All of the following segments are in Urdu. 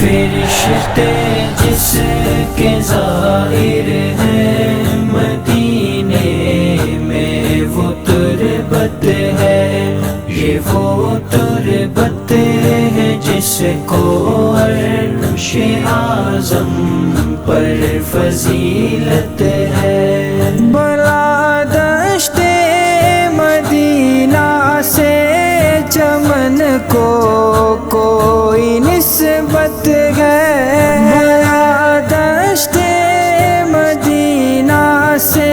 فرشتے جس کے زائر ہیں مدینے میں وہ تربت ہے، یہ وہ تربت ہے جس کو عرش اعظم پر فضیلت ہے۔ بلا دشت مدینہ سے چمن کو کوئی نسبت ہے، بلا دشت مدینہ سے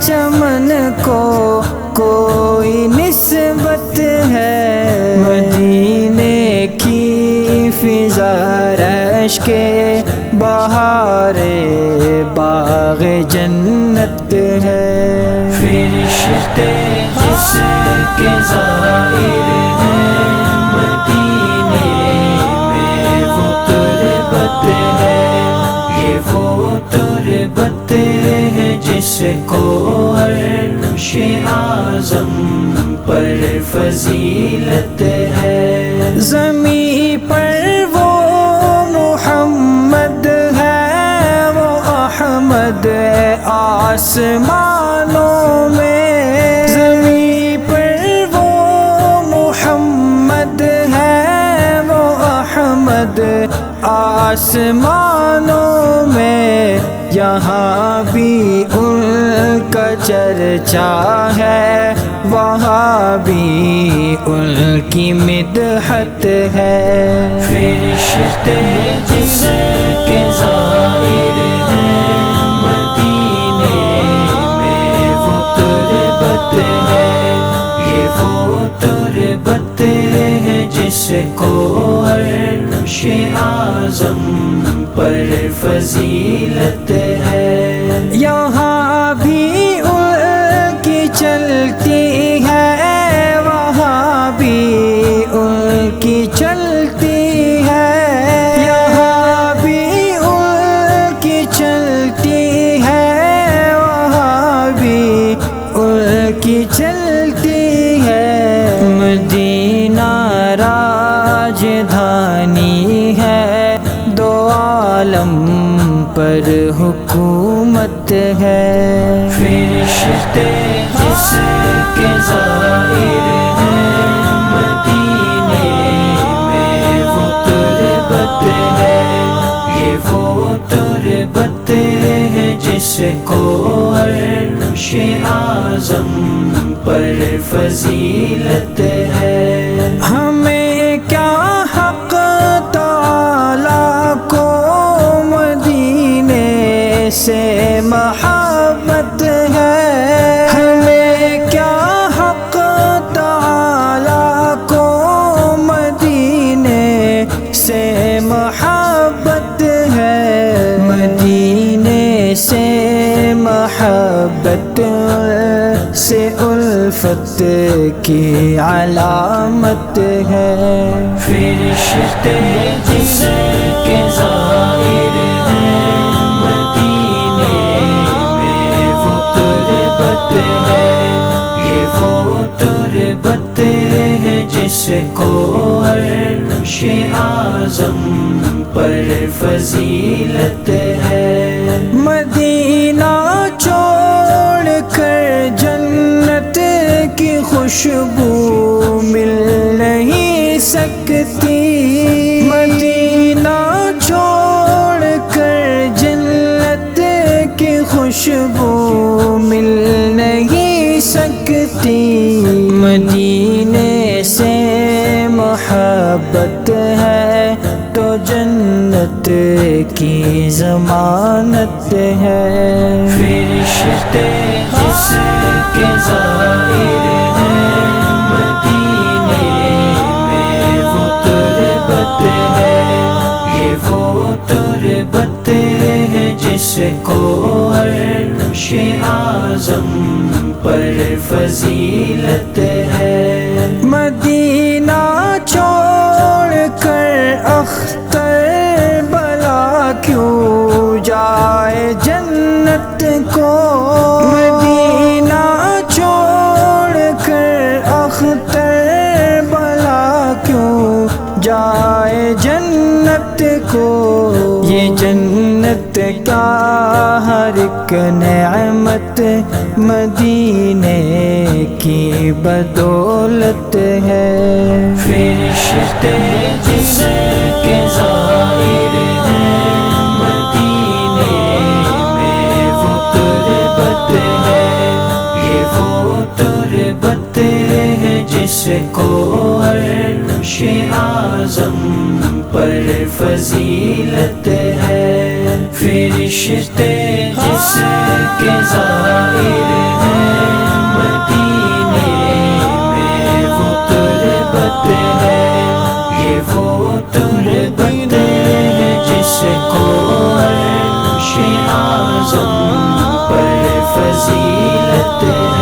چمن کو کوئی نسبت ہے۔ مدینے کی فضا رش کے بہار باغ جنت ہے۔ فرشتے جس کے زائر ہیں مدینے میں وہ تربت ہے، یہ وہ تربت ہے جس کو عرش اعظم پر فضیلت ہے۔ زمین پر وہ محمد ہے، وہ احمد ہے آسمانوں میں، زمین پر وہ محمد ہے، وہ احمد آسمانوں میں، یہاں بھی ان کا چرچا ہے، وہاں بھی ان کی مدحت ہے۔ فرشتے جس کے زائر ہیں مدینے میں وہ تربت ہے، یہ وہ تربت ہے جس کو عرش اعظم پر فضیلت ہے۔ یہاں بھی ان کی چلتی ہے، وہاں بھی ان کی چلتی ہے، یہاں بھی ان کی چلتی ہے، وہاں بھی ان کی چلتی ہے۔ مدینہ راجدھانی ہے، دو عالم پر حکومت ہے۔ فرشتے جس کے زائر ہیں مدینے میں وہ تربت ہے، یہ وہ تربت ہے جس کو عرش اعظم پر فضیلت ہے۔ ہمیں کیا حق تعالیٰ کو مدینے سے محبت ہے، ہمیں کیا حق تعالیٰ کو مدینے سے محبت ہے۔ مدینے سے محبت سے الفت کی علامت ہے۔ فرشتے جس کے زائر ہیں مدینے میں وہ تربت ہے، یہ وہ تربت ہے جس کو عرش اعظم پر فضیلت ہے۔ مدینہ چھوڑ کر جنت کی خوشبو مل نہیں سکتی، مدینہ چھوڑ کر جنت کی خوشبو مل نہیں سکتی۔ مدینے سے محبت ہے تو جنت کی ضمانت ہے۔ فرشتے جس کے زائر ہیں مدینے میں وہ تربت ہے، یہ وہ تربت ہے جس کو عرش اعظم پر فضیلت ہے۔ مدینہ چھوڑ کر اختر بلا کیوں جائے جنت کو، مدینہ چھوڑ کر اختر بلا کیوں جائے جنت کا ہر ایک نعمت مدینے کی بدولت ہے۔ فرشتے جس کے زائر ہیں مدینے میں وہ تربت ہے، یہ وہ تربت ہے جس کو عرش اعظم پر فضیلت ہے۔ فرشتے جس کے زائر ہیں مدینے میں وہ تربت ہے، یہ وہ تربت ہے جس کو عرش اعظم پر فضیلت ہے۔